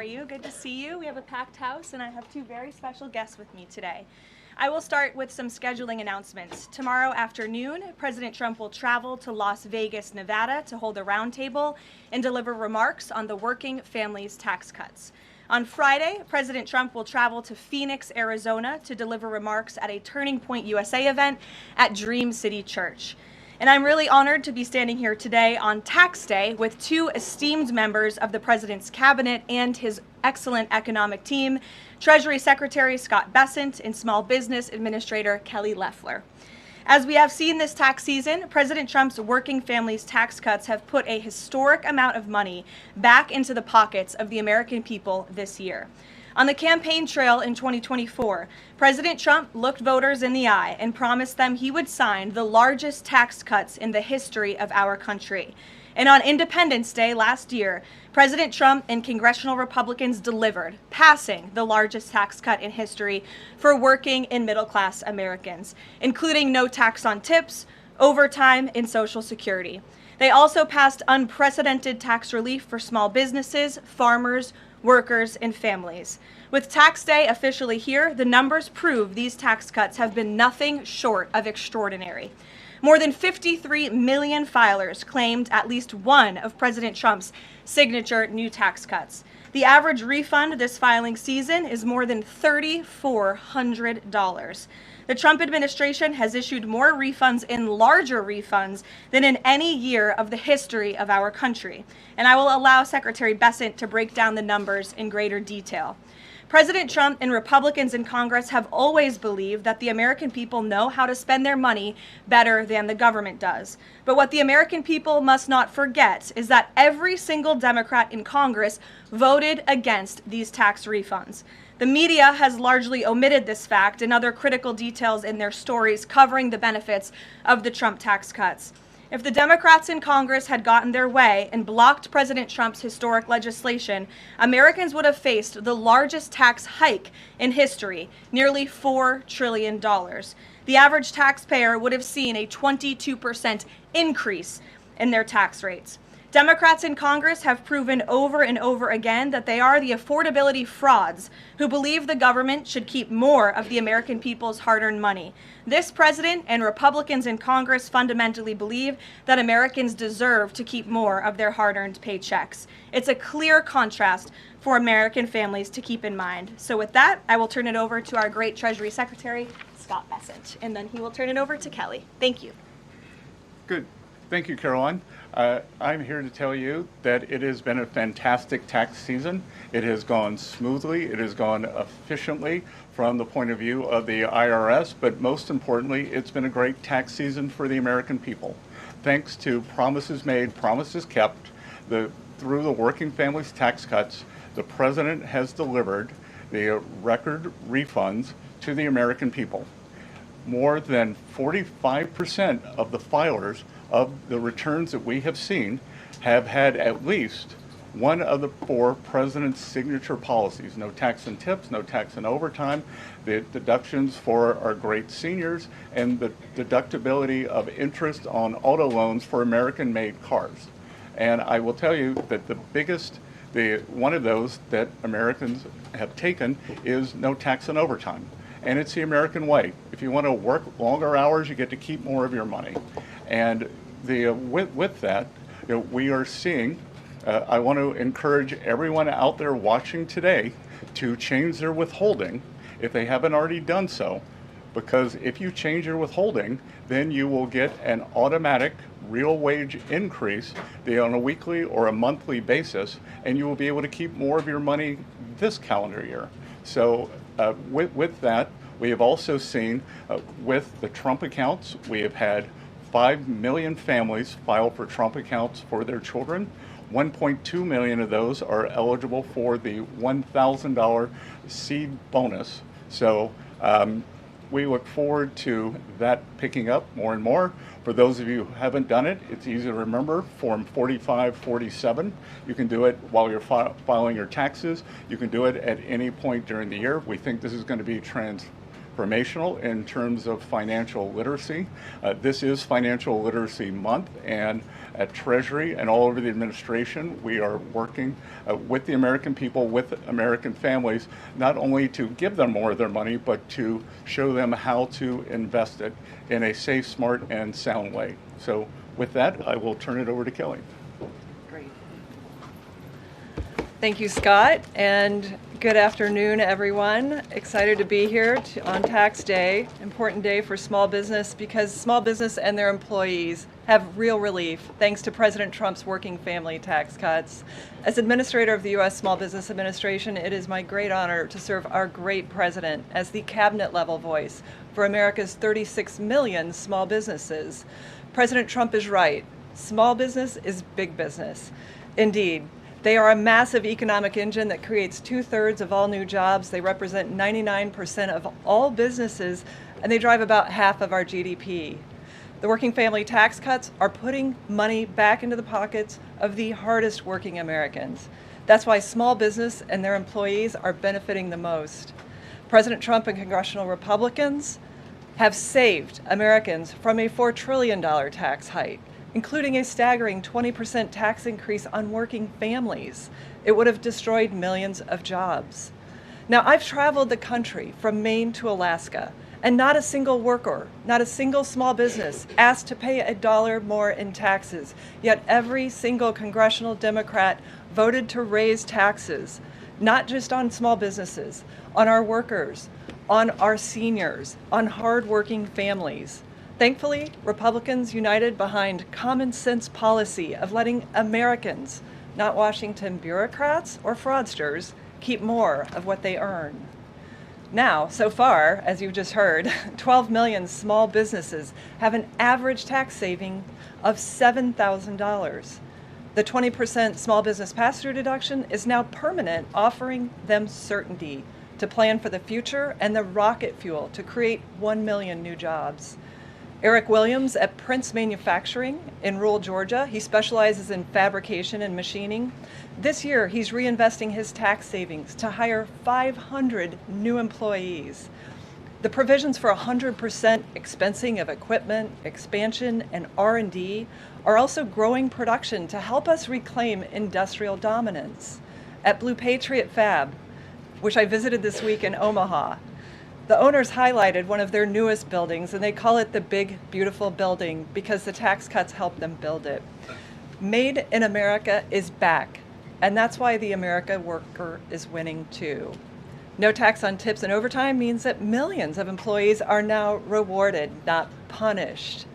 are you? Good to see you. We have a packed house, and I have two very special guests with me today. I will start with some scheduling announcements. Tomorrow afternoon, President Trump will travel to Las Vegas, Nevada to hold a roundtable and deliver remarks on the working families tax cuts. On Friday, President Trump will travel to Phoenix, Arizona to deliver remarks at a Turning Point USA event at Dream City Church. And I'm really honored to be standing here today on Tax Day with two esteemed members of the President's cabinet and his excellent economic team, Treasury Secretary Scott Bessent and Small Business Administrator Kelly Loeffler. As we have seen this tax season, President Trump's working families tax cuts have put a historic amount of money back into the pockets of the American people this year. On the campaign trail in 2024, President Trump looked voters in the eye and promised them he would sign the largest tax cuts in the history of our country. And on Independence Day last year, President Trump and congressional Republicans delivered, passing the largest tax cut in history for working and middle-class Americans, including no tax on tips, overtime, and Social Security. They also passed unprecedented tax relief for small businesses, farmers, workers, and families. With Tax Day officially here, the numbers prove these tax cuts have been nothing short of extraordinary. More than 53 million filers claimed at least one of President Trump's signature new tax cuts. The average refund this filing season is more than $3,400. The Trump administration has issued more refunds and larger refunds than in any year of the history of our country. And I will allow Secretary Bessent to break down the numbers in greater detail. President Trump and Republicans in Congress have always believed that the American people know how to spend their money better than the government does. But what the American people must not forget is that every single Democrat in Congress voted against these tax refunds. The media has largely omitted this fact and other critical details in their stories covering the benefits of the Trump tax cuts. If the Democrats in Congress had gotten their way and blocked President Trump's historic legislation, Americans would have faced the largest tax hike in history, nearly $4 trillion. The average taxpayer would have seen a 22% increase in their tax rates. Democrats in Congress have proven over and over again that they are the affordability frauds who believe the government should keep more of the American people's hard-earned money. This president and Republicans in Congress fundamentally believe that Americans deserve to keep more of their hard-earned paychecks. It's a clear contrast for American families to keep in mind. So with that, I will turn it over to our great Treasury Secretary, Scott Bessent, and then he will turn it over to Kelly. Thank you. Good. Thank you, Caroline. I'm here to tell you that it has been a fantastic tax season. It has gone smoothly. It has gone efficiently from the point of view of the IRS, but most importantly, it's been a great tax season for the American people. Thanks to promises made, promises kept, through the working families tax cuts, the president has delivered the record refunds to the American people. More than 45% of the filers of the returns that we have seen have had at least one of the four president's signature policies: no tax on tips, no tax on overtime, the deductions for our great seniors, and the deductibility of interest on auto loans for American-made cars. And I will tell you that one of those that Americans have taken is no tax on overtime. And it's the American way. If you want to work longer hours, you get to keep more of your money. And with that, we are seeing, I want to encourage everyone out there watching today to change their withholding if they haven't already done so, because if you change your withholding, then you will get an automatic real wage increase on a weekly or a monthly basis, and you will be able to keep more of your money this calendar year. So with that, we have also seen with the Trump accounts, we have had 5 million families file for Trump accounts for their children. 1.2 million of those are eligible for the $1,000 seed bonus. So we look forward to that picking up more and more. For those of you who haven't done it, it's easy to remember, Form 4547. You can do it while you're filing your taxes. You can do it at any point during the year. We think this is going to be transformational in terms of financial literacy. This is Financial Literacy Month, and at Treasury and all over the administration, we are working with the American people, with American families, not only to give them more of their money, but to show them how to invest it in a safe, smart, and sound way. So with that, I will turn it over to Kelly. Great. Thank you, Scott, and good afternoon, everyone. Excited to be here on Tax Day, important day for small business because small business and their employees have real relief thanks to President Trump's working family tax cuts. As Administrator of the U.S. Small Business Administration, it is my great honor to serve our great president as the cabinet-level voice for America's 36 million small businesses. President Trump is right. Small business is big business. Indeed, they are a massive economic engine that creates 2/3 of all new jobs. They represent 99% of all businesses, and they drive about half of our GDP. The working family tax cuts are putting money back into the pockets of the hardest working Americans. That's why small business and their employees are benefiting the most. President Trump and congressional Republicans have saved Americans from a $4 trillion tax hike, including a staggering 20% tax increase on working families. It would have destroyed millions of jobs. Now, I've traveled the country from Maine to Alaska, and not a single worker, not a single small business asked to pay $1 more in taxes. Yet every single congressional Democrat voted to raise taxes, not just on small businesses, on our workers, on our seniors, on hardworking families. Thankfully, Republicans united behind common sense policy of letting Americans, not Washington bureaucrats or fraudsters, keep more of what they earn. Now, so far, as you've just heard, 12 million small businesses have an average tax saving of $7,000. The 20% small business pass-through deduction is now permanent, offering them certainty to plan for the future and the rocket fuel to create 1 million new jobs. Eric Williams at Prince Manufacturing in rural Georgia. He specializes in fabrication and machining. This year, he's reinvesting his tax savings to hire 500 new employees. The provisions for 100% expensing of equipment, expansion, and R&D are also growing production to help us reclaim industrial dominance. At Blue Patriot Fab, which I visited this week in Omaha, the owners highlighted one of their newest buildings, and they call it the Big Beautiful Building because the tax cuts helped them build it. Made in America is back, and that's why the America worker is winning too. No tax on tips and overtime means that millions of employees are now rewarded, not punished,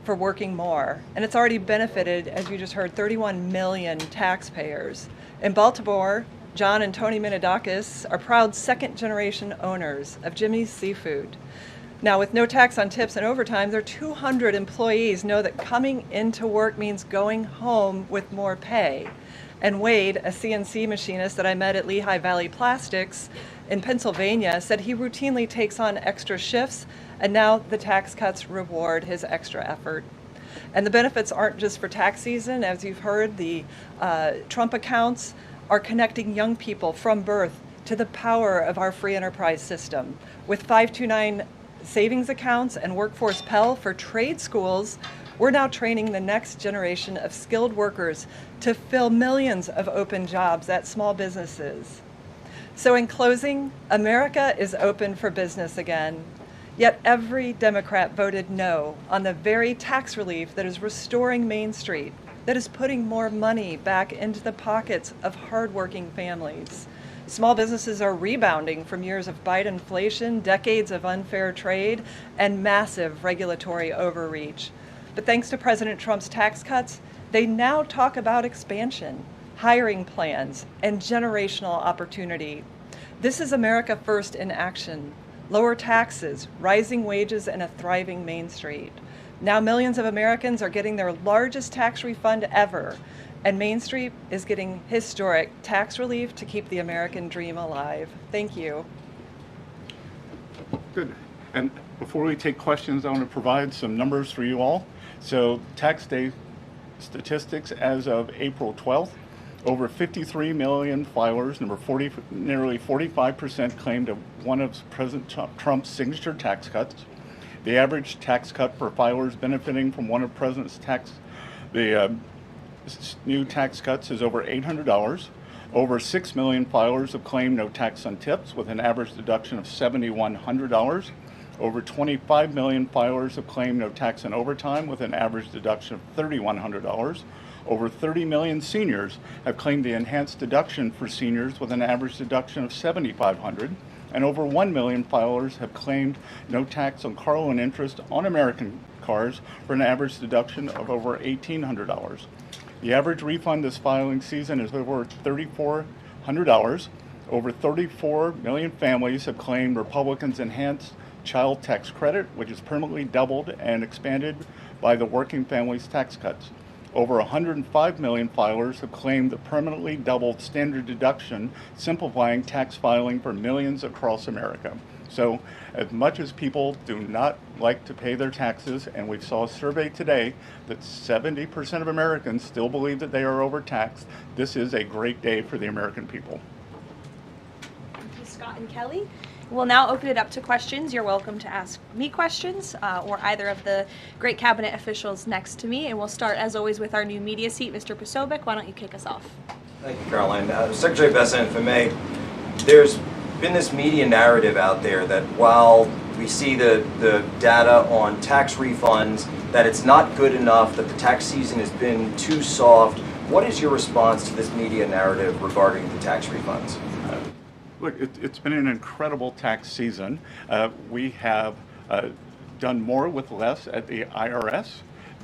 for working more. And it's already benefited, as you just heard, 31 million taxpayers. In Baltimore, John and Tony Minidakis are proud second-generation owners of Jimmy's Seafood. Now, with no tax on tips and overtime, their 200 employees know that coming into work means going home with more pay. And Wade, a CNC machinist that I met at Lehigh Valley Plastics in Pennsylvania, said he routinely takes on extra shifts, and now the tax cuts reward his extra effort. And the benefits aren't just for tax season. As you've heard, the Trump accounts are connecting young people from birth to the power of our free enterprise system. With 529 savings accounts and Workforce Pell for trade schools, we're now training the next generation of skilled workers to fill millions of open jobs at small businesses. So in closing, America is open for business again. Yet every Democrat voted no on the very tax relief that is restoring Main Street, that is putting more money back into the pockets of hardworking families. Small businesses are rebounding from years of Biden inflation, decades of unfair trade, and massive regulatory overreach. But thanks to President Trump's tax cuts, they now talk about expansion, hiring plans, and generational opportunity. This is America First in action. Lower taxes, rising wages, and a thriving Main Street. Now millions of Americans are getting their largest tax refund ever, and Main Street is getting historic tax relief to keep the American dream alive. Thank you. Good. And before we take questions, I want to provide some numbers for you all. So tax day statistics as of April 12th. Over 53 million filers, nearly 45%, claimed one of President Trump's signature tax cuts. The average tax cut for filers benefiting from one of President's new tax cuts is over $800. Over 6 million filers have claimed no tax on tips, with an average deduction of $7,100. Over 25 million filers have claimed no tax on overtime, with an average deduction of $3,100. Over 30 million seniors have claimed the enhanced deduction for seniors, with an average deduction of $7,500. And over 1 million filers have claimed no tax on car loan interest on American cars, for an average deduction of over $1,800. The average refund this filing season is over $3,400. Over 34 million families have claimed Republicans' enhanced child tax credit, which is permanently doubled and expanded by the working families tax cuts. Over 105 million filers have claimed the permanently doubled standard deduction, simplifying tax filing for millions across America. So, as much as people do not like to pay their taxes, and we saw a survey today that 70% of Americans still believe that they are overtaxed, this is a great day for the American people. Thank you, Scott and Kelly. We'll now open it up to questions. You're welcome to ask me questions or either of the great cabinet officials next to me. And we'll start, as always, with our new media seat, Mr. Posobiec. Why don't you kick us off? Thank you, Caroline. Secretary Bessent, if I may, there's been this media narrative out there that while we see the data on tax refunds, that it's not good enough, that the tax season has been too soft. What is your response to this media narrative regarding the tax refunds? Look, it's been an incredible tax season. We have done more with less at the IRS,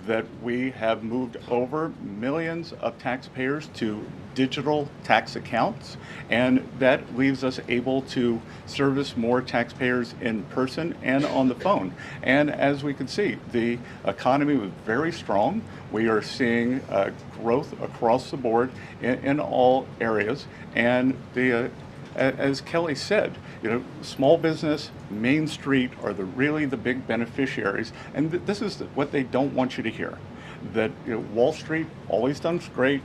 that we have moved over millions of taxpayers to digital tax accounts, and that leaves us able to service more taxpayers in person and on the phone. And as we can see, the economy was very strong. We are seeing growth across the board in all areas, and as Kelly said, small business, Main Street are really the big beneficiaries, and this is what they don't want you to hear. That Wall Street always done great.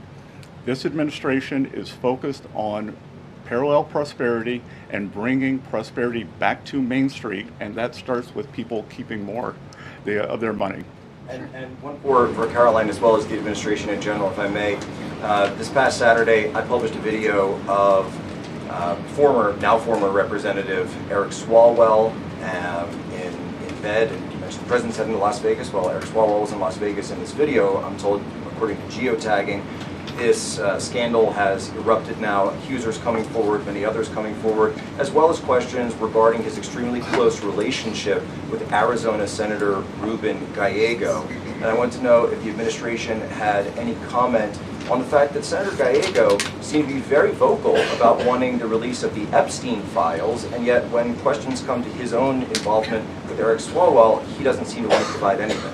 This administration is focused on parallel prosperity and bringing prosperity back to Main Street, and that starts with people keeping more of their money. And one for Caroline, as well as the administration in general, if I may. This past Saturday, I published a video of now former Representative Eric Swalwell in bed. And you mentioned the president's heading to Las Vegas. Well, Eric Swalwell was in Las Vegas in this video. I'm told, according to geotagging, this scandal has erupted now. Accusers coming forward, many others coming forward, as well as questions regarding his extremely close relationship with Arizona Senator Ruben Gallego. And I want to know if the administration had any comment on the fact that Senator Gallego seemed to be very vocal about wanting the release of the Epstein files, and yet when questions come to his own involvement with Eric Swalwell, he doesn't seem to want to provide anything.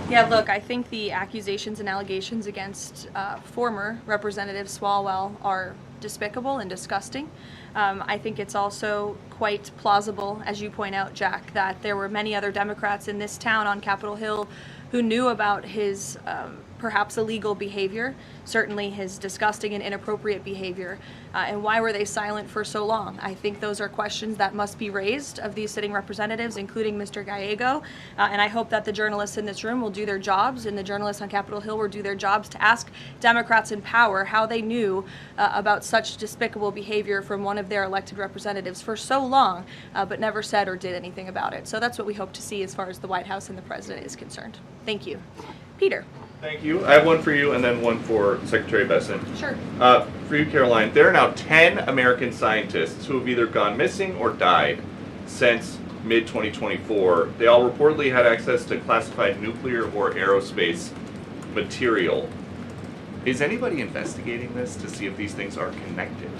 Yeah, look, I think the accusations and allegations against former Representative Swalwell are despicable and disgusting. I think it's also quite plausible, as you point out, Jack, that there were many other Democrats in this town on Capitol Hill who knew about his perhaps illegal behavior, certainly his disgusting and inappropriate behavior, and why were they silent for so long? I think those are questions that must be raised of these sitting representatives, including Mr. Gallego, and I hope that the journalists in this room will do their jobs, and the journalists on Capitol Hill will do their jobs to ask Democrats in power how they knew about such despicable behavior from one of their elected representatives for so long, but never said or did anything about it. So that's what we hope to see as far as the White House and the President is concerned. Thank you. Peter. Thank you. I have one for you and then one for Secretary Bessent. Sure. For you, Caroline, there are now 10 American scientists who have either gone missing or died since mid-2024. They all reportedly had access to classified nuclear or aerospace material. Is anybody investigating this to see if these things are connected?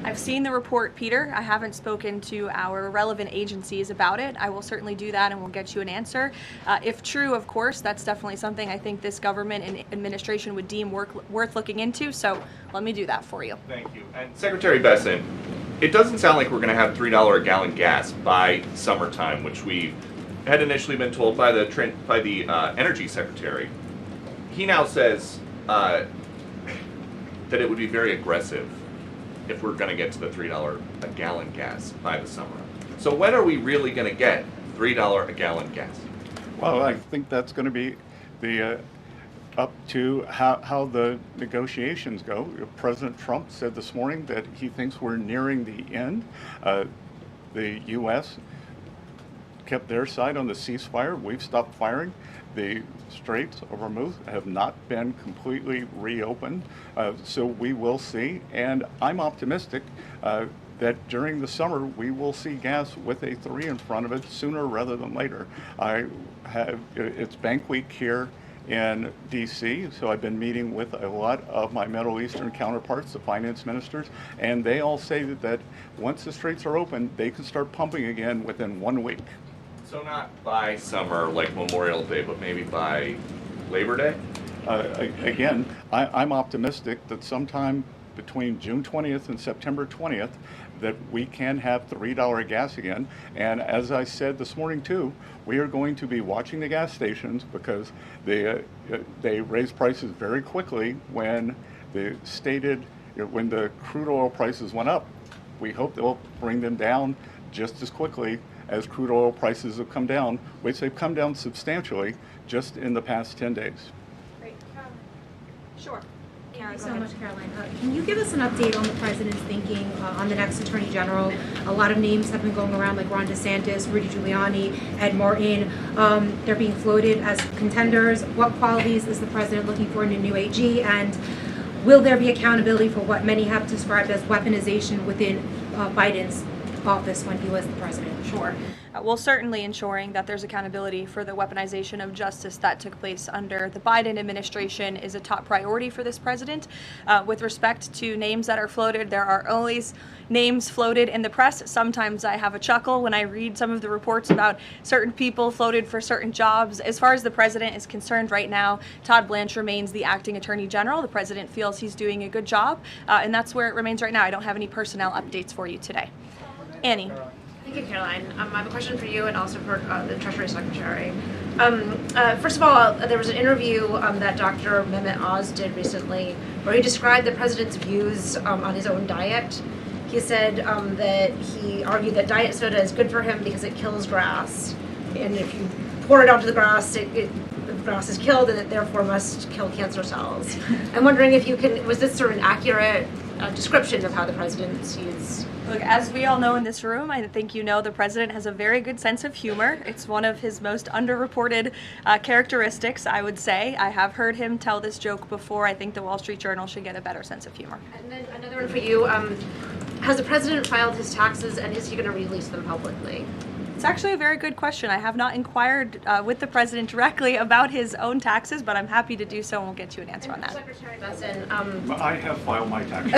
I've seen the report, Peter. I haven't spoken to our relevant agencies about it. I will certainly do that and we'll get you an answer. If true, of course, that's definitely something I think this government and administration would deem worth looking into, so let me do that for you. Thank you. And Secretary Bessent, it doesn't sound like we're going to have $3 a gallon gas by summertime, which we had initially been told by the Energy Secretary. He now says that it would be very aggressive if we're going to get to the $3 a gallon gas by the summer. So when are we really going to get $3 a gallon gas? Well, I think that's going to be the up to how the negotiations go. President Trump said this morning that he thinks we're nearing the end. The U.S. kept their side on the ceasefire. We've stopped firing. The Straits of Hormuz have not been completely reopened, so we will see. And I'm optimistic that during the summer we will see gas with a 3 in front of it sooner rather than later. It's Bank Week here in D.C., so I've been meeting with a lot of my Middle Eastern counterparts, the finance ministers, and they all say that once the straits are open, they can start pumping again within 1 week. So not by summer like Memorial Day, but maybe by Labor Day? Again, I'm optimistic that sometime between June 20th and September 20th that we can have $3 gas again. And as I said this morning too, we are going to be watching the gas stations because they raise prices very quickly when when the crude oil prices went up. We hope they'll bring them down just as quickly as crude oil prices have come down, which they've come down substantially just in the past 10 days. Great. Sure. Thank you so much, Caroline. Can you give us an update on the president's thinking on the next attorney general? A lot of names have been going around, like Ron DeSantis, Rudy Giuliani, Ed Martin. They're being floated as contenders. What qualities is the president looking for in a new AG? And will there be accountability for what many have described as weaponization within Biden's office when he was the president? Sure. Well, certainly ensuring that there's accountability for the weaponization of justice that took place under the Biden administration is a top priority for this president. With respect to names that are floated, there are always names floated in the press. Sometimes I have a chuckle when I read some of the reports about certain people floated for certain jobs. As far as the president is concerned right now, Todd Blanche remains the acting attorney general. The president feels he's doing a good job, and that's where it remains right now. I don't have any personnel updates for you today. Annie. Thank you, Caroline. I have a question for you and also for the Treasury Secretary. First of all, there was an interview that Dr. Mehmet Oz did recently where he described the president's views on his own diet. He said that he argued that diet soda is good for him because it kills grass. And if you pour it onto the grass, the grass is killed and it therefore must kill cancer cells. I'm wondering if you can, was this sort of an accurate description of how the president sees? Look, as we all know in this room, I think you know the president has a very good sense of humor. It's one of his most underreported characteristics, I would say. I have heard him tell this joke before. I think the Wall Street Journal should get a better sense of humor. And then another one for you. Has the president filed his taxes and is he going to release them publicly? It's actually a very good question. I have not inquired with the president directly about his own taxes, but I'm happy to do so, and we'll get you an answer on that. Secretary Besson, I have filed my taxes.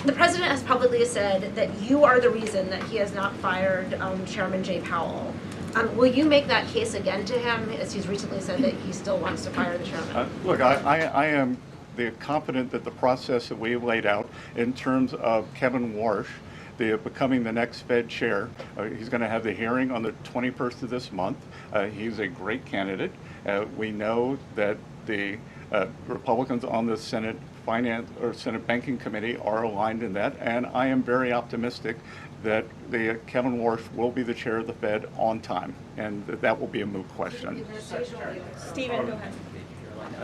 The president has publicly said that you are the reason that he has not fired Chairman Jay Powell. Will you make that case again to him, as he's recently said that he still wants to fire the chairman? Look, I am confident that the process that we have laid out in terms of Kevin Warsh, becoming the next Fed chair, he's going to have the hearing on the 21st of this month. He's a great candidate. We know that the Republicans on the Senate Banking Committee are aligned in that, and I am very optimistic that Kevin Warsh will be the chair of the Fed on time, and that will be a moot question. Stephen, go ahead.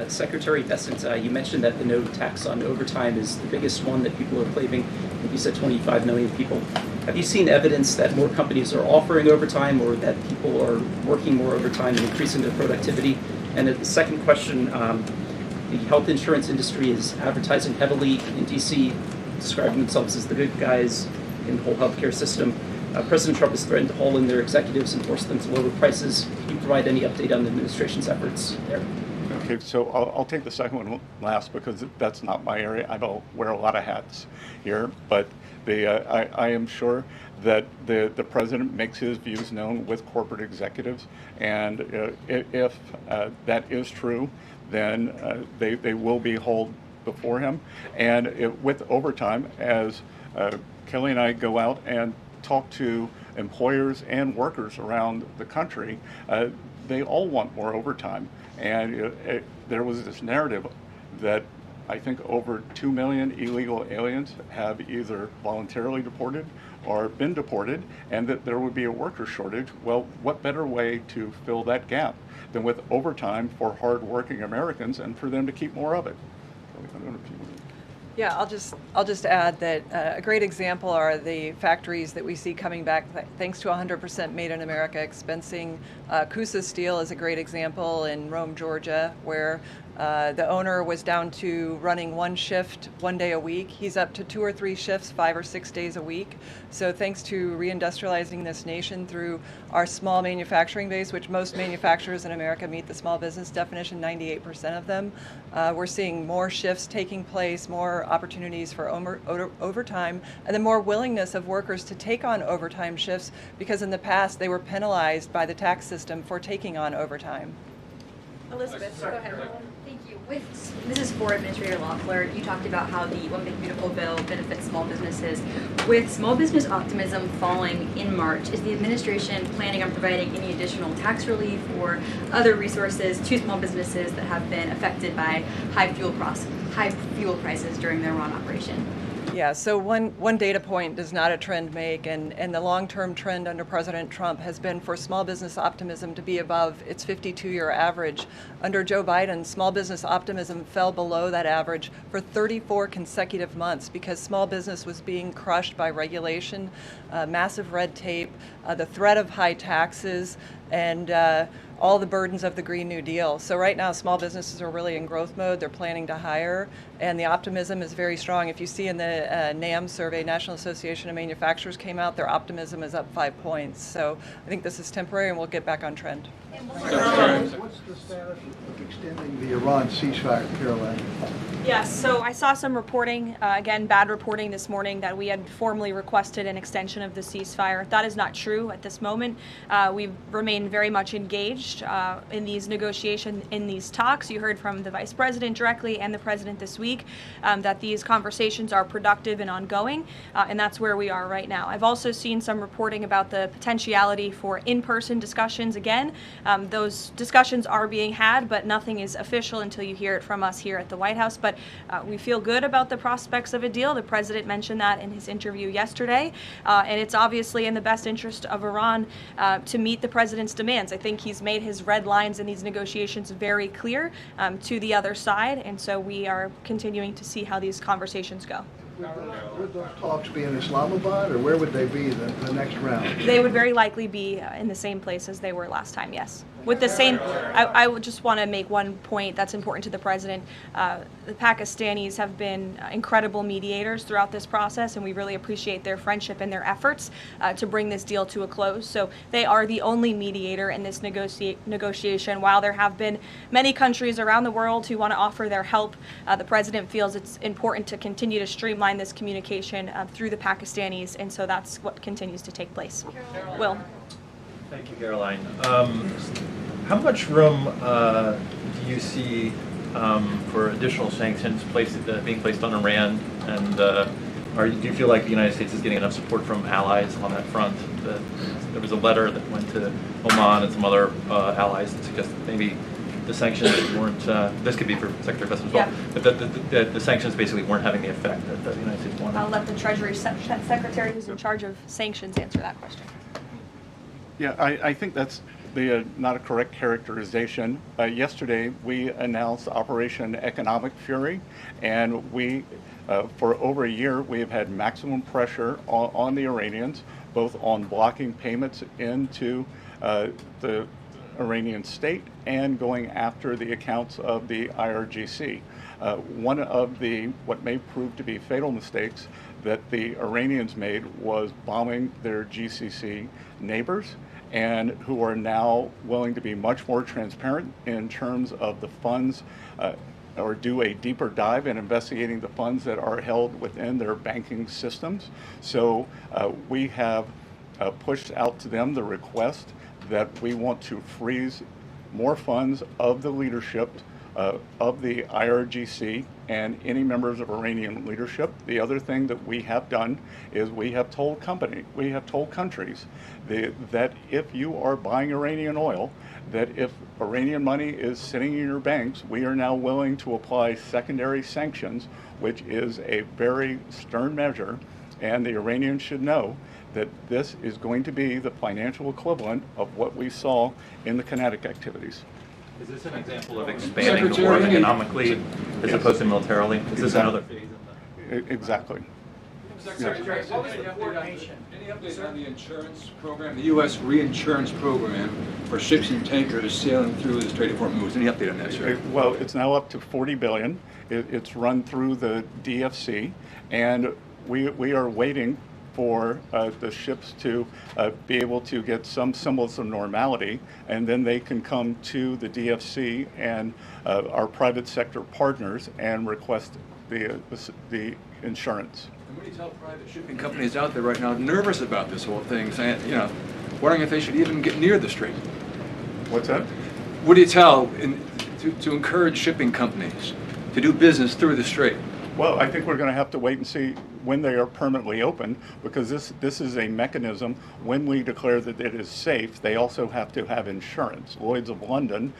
Secretary Besson, you mentioned that the no tax on overtime is the biggest one that people are claiming. I think you said 25 million people. Have you seen evidence that more companies are offering overtime or that people are working more overtime and increasing their productivity? And the second question, the health insurance industry is advertising heavily in D.C., describing themselves as the good guys in the whole healthcare system. President Trump has threatened to haul in their executives and force them to lower prices. Can you provide any update on the administration's efforts there? Okay, so I'll take the second one last because that's not my area. I don't wear a lot of hats here, but I am sure that the president makes his views known with corporate executives, and if that is true, then they will be hauled before him. And with overtime, as Kelly and I go out and talk to employers and workers around the country, they all want more overtime. And there was this narrative that I think over 2 million illegal aliens have either voluntarily deported or been deported, and that there would be a worker shortage. Well, what better way to fill that gap than with overtime for hard-working Americans and for them to keep more of it? I don't know if you want to... Yeah, I'll just add that a great example are the factories that we see coming back thanks to 100% Made in America expensing. Coosa Steel is a great example in Rome, Georgia, where the owner was down to running one shift 1 day a week. He's up to 2 or 3 shifts 5 or 6 days a week. So thanks to reindustrializing this nation through our small manufacturing base, which most manufacturers in America meet the small business definition, 98% of them, we're seeing more shifts taking place, more opportunities for overtime, and then more willingness of workers to take on overtime shifts, because in the past they were penalized by the tax system for taking on overtime. Elizabeth, go ahead. Thank you. This is for Administrator Loeffler. You talked about how the One Big Beautiful Bill benefits small businesses. With small business optimism falling in March, is the administration planning on providing any additional tax relief or other resources to small businesses that have been affected by high fuel prices during their run operation? Yeah, so one data point does not a trend make, and the long-term trend under President Trump has been for small business optimism to be above its 52-year average. Under Joe Biden, small business optimism fell below that average for 34 consecutive months because small business was being crushed by regulation, massive red tape, the threat of high taxes, and all the burdens of the Green New Deal. So right now, small businesses are really in growth mode. They're planning to hire, and the optimism is very strong. If you see in the NAM survey, National Association of Manufacturers came out, their optimism is up 5 points. So I think this is temporary, and we'll get back on trend. What's the status of extending the Iran ceasefire, Karoline? Yes, so I saw some reporting, again, bad reporting this morning, that we had formally requested an extension of the ceasefire. That is not true at this moment. We remain very much engaged in these negotiations, in these talks. You heard from the Vice President directly and the President this week that these conversations are productive and ongoing, and that's where we are right now. I've also seen some reporting about the potentiality for in-person discussions again. Those discussions are being had, but nothing is official until you hear it from us here at the White House. But we feel good about the prospects of a deal. The President mentioned that in his interview yesterday, and it's obviously in the best interest of Iran to meet the President's demands. I think he's made his red lines in these negotiations very clear to the other side, and so we are continuing to see how these conversations go. Would those talks be in Islamabad, or where would they be the next round? They would very likely be in the same place as they were last time, yes. With the same, I would just want to make one point that's important to the President. The Pakistanis have been incredible mediators throughout this process, and we really appreciate their friendship and their efforts to bring this deal to a close. So they are the only mediator in this negotiation. While there have been many countries around the world who want to offer their help, the President feels it's important to continue to streamline this communication through the Pakistanis, and so that's what continues to take place. Will. Thank you, Karoline. How much room do you see for additional sanctions being placed on Iran? And do you feel like the United States is getting enough support from allies on that front? There was a letter that went to Oman and some other allies that suggested maybe the sanctions weren't, this could be for Secretary Besson as well, yeah. but the sanctions basically weren't having the effect that the United States wanted. I'll let the Treasury Secretary, who's in charge of sanctions, answer that question. Yeah, I think that's not a correct characterization. Yesterday, we announced Operation Economic Fury, and we, for over a year, we have had maximum pressure on the Iranians, both on blocking payments into the Iranian state and going after the accounts of the IRGC. One of what may prove to be fatal mistakes that the Iranians made was bombing their GCC neighbors, and who are now willing to be much more transparent in terms of the funds, or do a deeper dive in investigating the funds that are held within their banking systems. So we have pushed out to them the request that we want to freeze more funds of the leadership of the IRGC and any members of Iranian leadership. The other thing that we have done is we have told countries that if you are buying Iranian oil, that if Iranian money is sitting in your banks, we are now willing to apply secondary sanctions, which is a very stern measure, and the Iranians should know that this is going to be the financial equivalent of what we saw in the kinetic activities. Is this an example of expanding the war economically as opposed to militarily? Is this another phase in the... Exactly. Secretary, what was the coordination? Any update on the insurance program, the U.S. reinsurance program for ships and tankers sailing through the Strait of Hormuz? Any update on that, sir? Well, it's now up to $40 billion. It's run through the DFC, and we are waiting for the ships to be able to get some semblance of normality, and then they can come to the DFC and our private sector partners and request the insurance. And what do you tell private shipping companies out there right now nervous about this whole thing, saying, you know, wondering if they should even get near the strait? What's that? What do you tell to encourage shipping companies to do business through the strait? Well, I think we're going to have to wait and see when they are permanently open, because this is a mechanism. When we declare that it is safe, they also have to have insurance. Lloyd's of London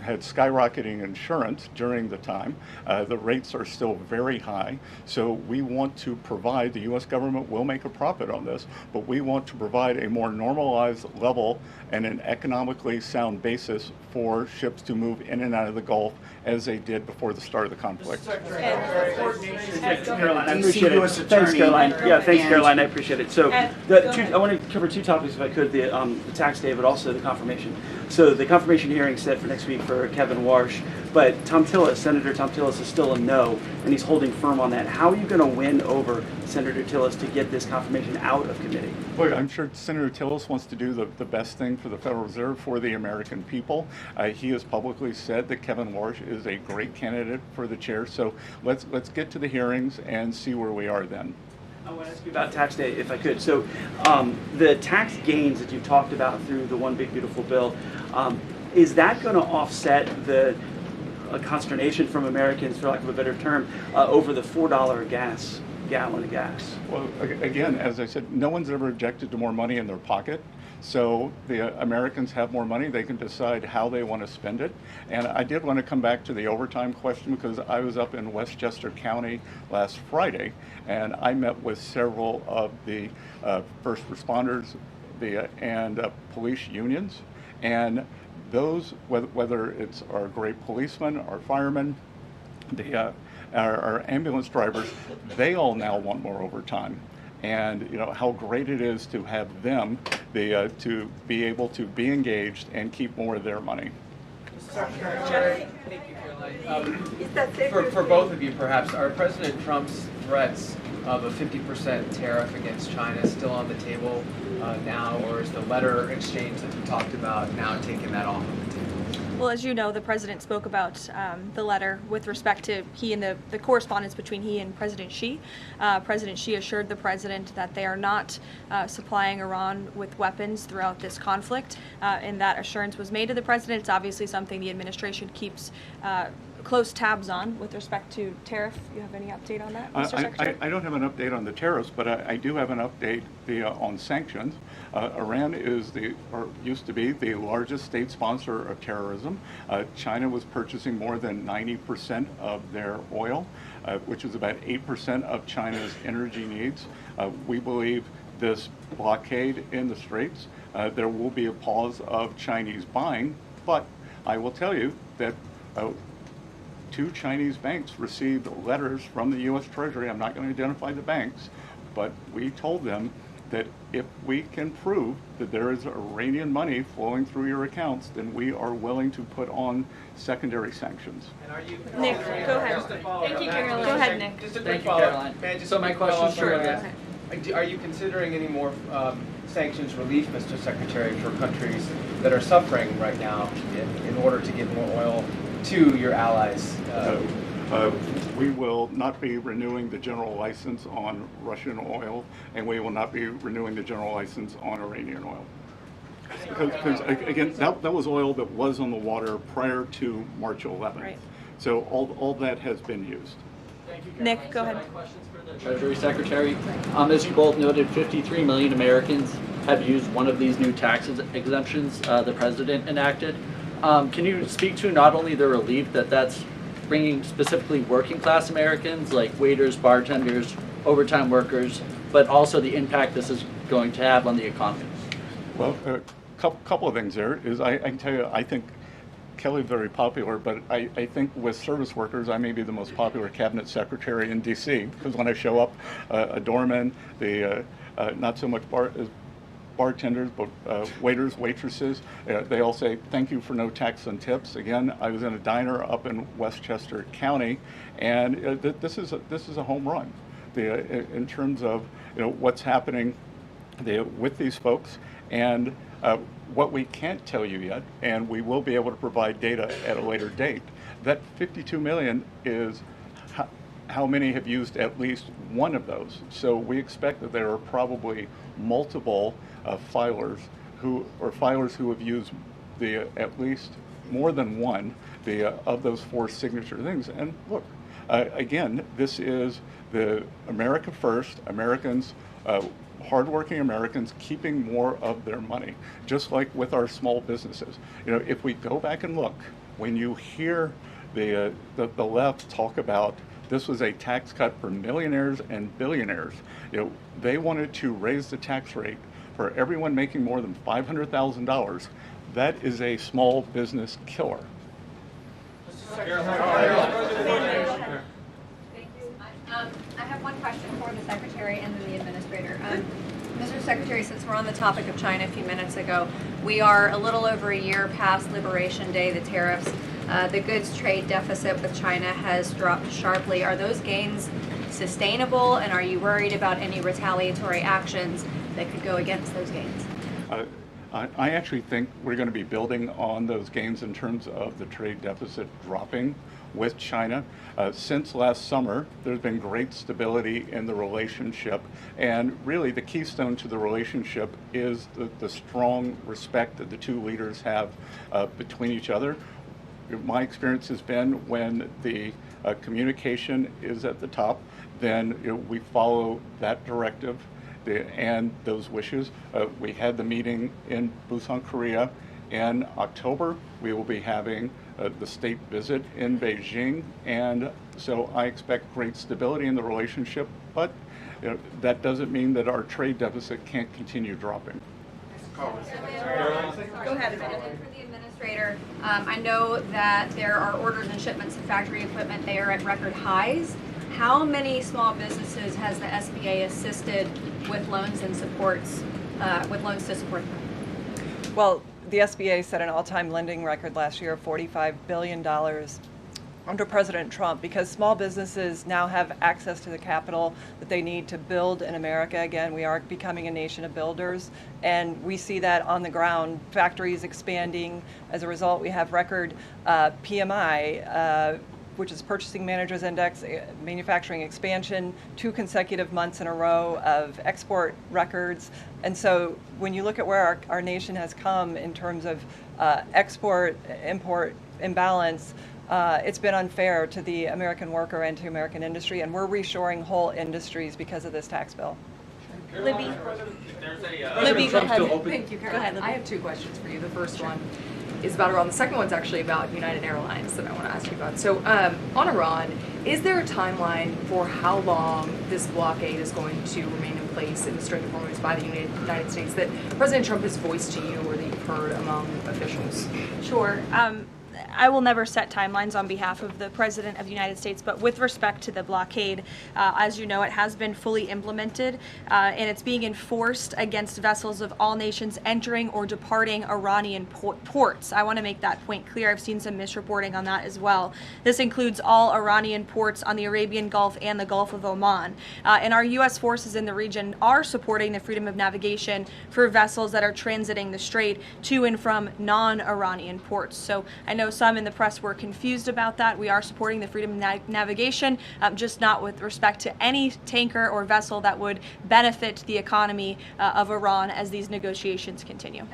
had skyrocketing insurance during the time. The rates are still very high, so we want to provide, the U.S. government will make a profit on this, but we want to provide a more normalized level and an economically sound basis for ships to move in and out of the Gulf as they did before the start of the conflict. Caroline, I appreciate it. Thanks, Caroline. Yeah, thanks, Caroline. I appreciate it. So, I want to cover two topics, if I could: the tax day, but also the confirmation. So, the confirmation hearing set for next week for Kevin Warsh, but Senator Tom Tillis is still a no, and he's holding firm on that. How are you going to win over Senator Tillis to get this confirmation out of committee? Look, I'm sure Senator Tillis wants to do the best thing for the Federal Reserve, for the American people. He has publicly said that Kevin Warsh is a great candidate for the chair. So let's get to the hearings and see where we are then. I want to ask you about tax day, if I could. So the tax gains that you talked about through the One Big Beautiful Bill, is that going to offset the consternation from Americans, for lack of a better term, over the $4 gallon of gas? Well, again, as I said, no one's ever objected to more money in their pocket. So the Americans have more money. They can decide how they want to spend it. And I did want to come back to the overtime question, because I was up in Westchester County last Friday, and I met with several of the first responders and police unions. And those, whether it's our great policemen, our firemen, our ambulance drivers, they all now want more overtime. And you know how great it is to have them to be able to be engaged and keep more of their money. Thank you, Caroline. For both of you, perhaps, are President Trump's threats of a 50% tariff against China still on the table now, or is the letter exchange that you talked about now taking that off of the table? Well, as you know, the president spoke about the letter with respect to he and the correspondence between he and President Xi. President Xi assured the president that they are not supplying Iran with weapons throughout this conflict, and that assurance was made to the president. It's obviously something the administration keeps close tabs on with respect to tariff. You have any update on that, Mr. Secretary? I don't have an update on the tariffs, but I do have an update on sanctions. Iran is used to be the largest state sponsor of terrorism. China was purchasing more than 90% of their oil, which is about 8% of China's energy needs. We believe this blockade in the Straits, there will be a pause of Chinese buying, but I will tell you that 2 Chinese banks received letters from the U.S. Treasury. I'm not going to identify the banks, but we told them that if we can prove that there is Iranian money flowing through your accounts, then we are willing to put on secondary sanctions. And are you, Nick, go ahead. Thank you, Caroline. Go ahead, Nick. Just a quick follow-up. So my question is, are you considering any more sanctions relief, Mr. Secretary, for countries that are suffering right now in order to give more oil to your allies? We will not be renewing the general license on Russian oil, and we will not be renewing the general license on Iranian oil. Because again, that was oil that was on the water prior to March 11th. Right. So all that has been used. Nick, go ahead. Treasury Secretary. As you both noted, 53 million Americans have used one of these new tax exemptions the president enacted. Can you speak to not only the relief that's bringing specifically working class Americans like waiters, bartenders, overtime workers, but also the impact this is going to have on the economy? Well, a couple of things there is I can tell you, I think Kelly's very popular, but I think with service workers, I may be the most popular cabinet secretary in D.C. because when I show up, a doorman, the not so much bartenders, but waiters, waitresses, they all say thank you for no tax on tips. Again, I was in a diner up in Westchester County, and this is a home run. In terms of what's happening with these folks, and what we can't tell you yet, and we will be able to provide data at a later date, that 52 million is how many have used at least one of those. So we expect that there are probably multiple filers who have used at least more than one of those 4 signature things. And look, again, this is the America First, Americans, hardworking Americans keeping more of their money, just like with our small businesses. If we go back and look, when you hear the left talk about this was a tax cut for millionaires and billionaires, they wanted to raise the tax rate for everyone making more than $500,000. That is a small business killer. Thank you. I have one question for the Secretary and then the Administrator. Mr. Secretary, since we're on the topic of China a few minutes ago, we are a little over a year past Liberation Day, the tariffs. The goods trade deficit with China has dropped sharply. Are those gains sustainable, and are you worried about any retaliatory actions that could go against those gains? I actually think we're going to be building on those gains in terms of the trade deficit dropping with China. Since last summer, there's been great stability in the relationship, and really the keystone to the relationship is the strong respect that the two leaders have between each other. My experience has been when the communication is at the top, then we follow that directive and those wishes. We had the meeting in Busan, Korea. In October, we will be having the state visit in Beijing, and so I expect great stability in the relationship, but that doesn't mean that our trade deficit can't continue dropping. Go ahead. For the Administrator, I know that there are orders and shipments of factory equipment. They are at record highs. How many small businesses has the SBA assisted with loans and supports, with loans to support them? Well, the SBA set an all-time lending record last year of $45 billion under President Trump, because small businesses now have access to the capital that they need to build in America. Again, we are becoming a nation of builders, and we see that on the ground. Factories expanding. As a result, we have record PMI, which is Purchasing Managers Index, manufacturing expansion, 2 consecutive months in a row of export records. And so when you look at where our nation has come in terms of export-import imbalance, it's been unfair to the American worker and to American industry, and we're reshoring whole industries because of this tax bill. Libby. Libby, go ahead. Thank you, Caroline. Go ahead, Libby. I have 2 questions for you. The first one is about Iran. The second one's actually about United Airlines that I want to ask you about. So on Iran, is there a timeline for how long this blockade is going to remain in place in the Strait of Hormuz by the United States that President Trump has voiced to you or that you've heard among officials? Sure. I will never set timelines on behalf of the President of the United States, but with respect to the blockade, as you know, it has been fully implemented, and it's being enforced against vessels of all nations entering or departing Iranian ports. I want to make that point clear. I've seen some misreporting on that as well. This includes all Iranian ports on the Arabian Gulf and the Gulf of Oman. And our U.S. forces in the region are supporting the freedom of navigation for vessels that are transiting the strait to and from non-Iranian ports. So I know some some in the press were confused about that. We are supporting the freedom of navigation, just not with respect to any tanker or vessel that would benefit the economy of Iran as these negotiations continue.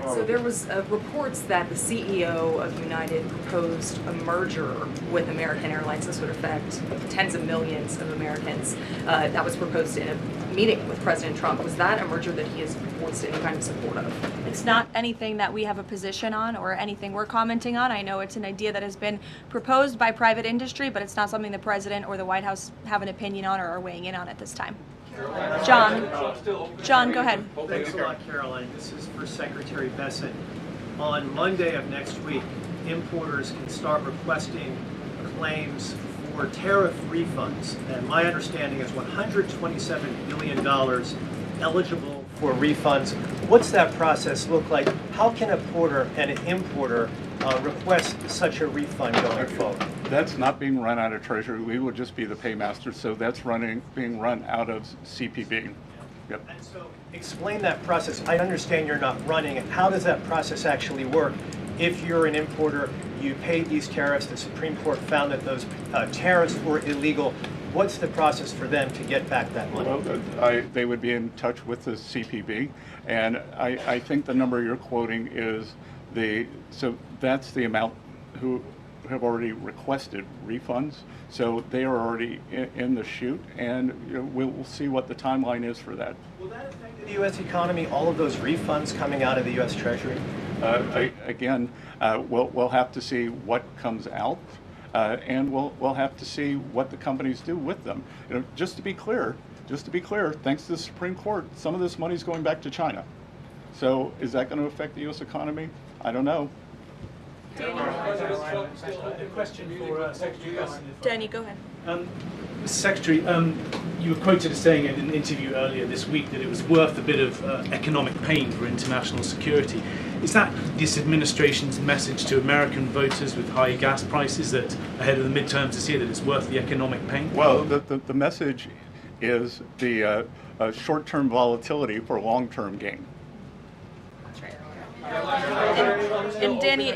So there was reports that the CEO of United proposed a merger with American Airlines. This would affect tens of millions of Americans. That was proposed in a meeting with President Trump. Was that a merger that he has voiced any kind of support of? It's not anything that we have a position on or anything we're commenting on. I know it's an idea that has been proposed by private industry, but it's not something the President or the White House have an opinion on or are weighing in on at this time. John, go ahead. Thanks a lot, Caroline. This is for Secretary Bessent. On Monday of next week, importers can start requesting claims for tariff refunds. And my understanding is $127 billion eligible for refunds. What's that process look like? How can a porter and an importer request such a refund going forward? That's not being run out of Treasury. We would just be the paymaster, so that's being run out of CPB. Yep. And so explain that process. I understand you're not running it. How does that process actually work? If you're an importer, you paid these tariffs, the Supreme Court found that those tariffs were illegal. What's the process for them to get back that money? Well, they would be in touch with the CPB, and I think the number you're quoting is so that's the amount who have already requested refunds. So they are already in the chute, and we'll see what the timeline is for that. Will that affect the U.S. economy, all of those refunds coming out of the U.S. Treasury? We'll have to see what comes out, and we'll have to see what the companies do with them. Just to be clear, thanks to the Supreme Court, some of this money is going back to China. So is that going to affect the U.S. economy? I don't know. A question for Secretary Bessent. Danny, go ahead. Mr. Secretary, you were quoted as saying in an interview earlier this week that it was worth a bit of economic pain for international security. Is that this administration's message to American voters with high gas prices that ahead of the midterms this year that it's worth the economic pain? Well, the message is the short-term volatility for long-term gain. And Danny,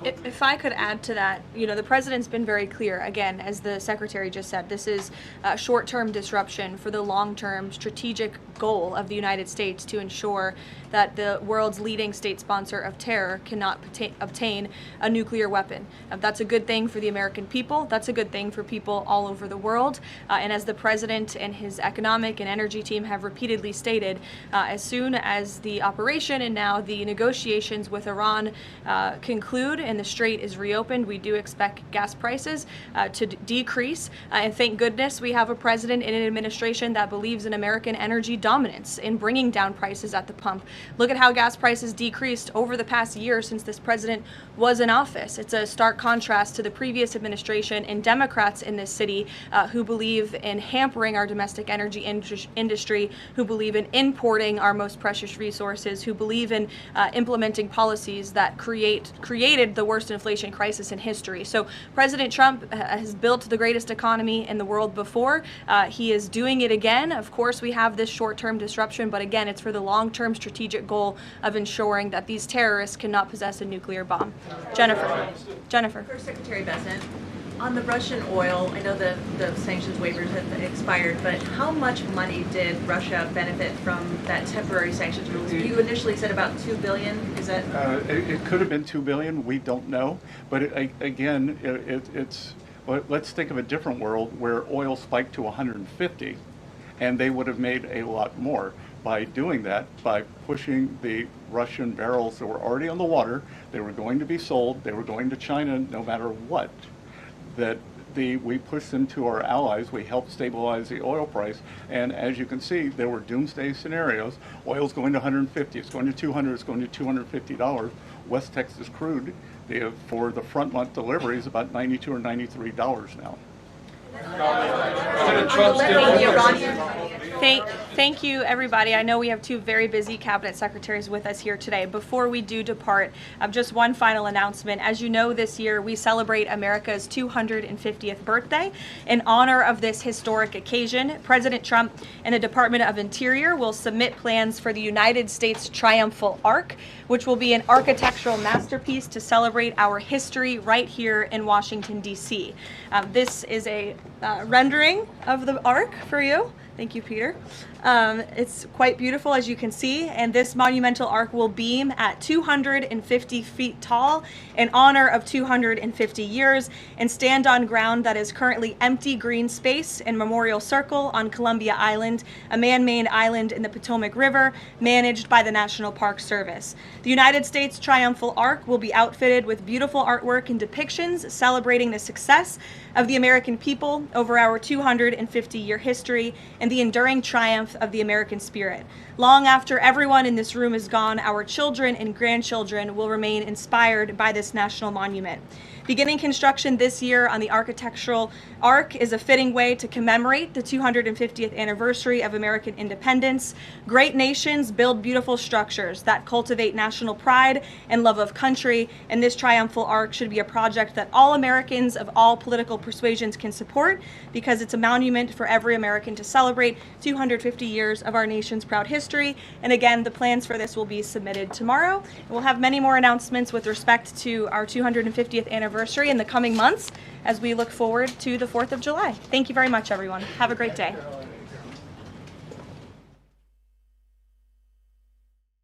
if I could add to that, the President's been very clear, again, as the Secretary just said, this is a short-term disruption for the long-term strategic goal of the United States to ensure that the world's leading state sponsor of terror cannot obtain a nuclear weapon. That's a good thing for the American people. That's a good thing for people all over the world. And as the President and his economic and energy team have repeatedly stated, as soon as the operation and now the negotiations with Iran conclude and the strait is reopened, we do expect gas prices to decrease. And thank goodness we have a president and an administration that believes in American energy dominance in bringing down prices at the pump. Look at how gas prices decreased over the past year since this president was in office. It's a stark contrast to the previous administration and Democrats in this city who believe in hampering our domestic energy industry, who believe in importing our most precious resources, who believe in implementing policies that created the worst inflation crisis in history. So President Trump has built the greatest economy in the world before. He is doing it again. Of course, we have this short-term disruption, but again, it's for the long-term strategic goal of ensuring that these terrorists cannot possess a nuclear bomb. Jennifer. First, Secretary Bessent, on the Russian oil, I know the sanctions waivers have expired, but how much money did Russia benefit from that temporary sanctions rules? You initially said about $2 billion. Is that? It could have been $2 billion. We don't know. But it's let's think of a different world where oil spiked to 150, and they would have made a lot more. By doing that, by pushing the Russian barrels that were already on the water, they were going to be sold, they were going to China no matter what, we pushed them to our allies, we helped stabilize the oil price, and as you can see, there were doomsday scenarios. Oil's going to 150, it's going to 200, it's going to $250. West Texas crude for the front month delivery is about $92 or $93 now. President Trump Thank you, everybody. I know we have two very busy cabinet secretaries with us here today. Before we do depart, just one final announcement. As you know, this year we celebrate America's 250th birthday. In honor of this historic occasion, President Trump and the Department of Interior will submit plans for the United States Triumphal Arch, which will be an architectural masterpiece to celebrate our history right here in Washington, D.C. This is a rendering of the Arch for you. Thank you, Peter. It's quite beautiful, as you can see, and this monumental arch will beam at 250 feet tall in honor of 250 years and stand on ground that is currently empty green space in Memorial Circle on Columbia Island, a man-made island in the Potomac River managed by the National Park Service. The United States Triumphal Arch will be outfitted with beautiful artwork and depictions celebrating the success of the American people over our 250-year history and the enduring triumph of the American spirit. Long after everyone in this room is gone, our children and grandchildren will remain inspired by this national monument. Beginning construction this year on the architectural arch is a fitting way to commemorate the 250th anniversary of American independence. Great nations build beautiful structures that cultivate national pride and love of country, and this triumphal arch should be a project that all Americans of all political persuasions can support because it's a monument for every American to celebrate 250 years of our nation's proud history. And again, the plans for this will be submitted tomorrow. We'll have many more announcements with respect to our 250th anniversary in the coming months as we look forward to the 4th of July. Thank you very much, everyone. Have a great day.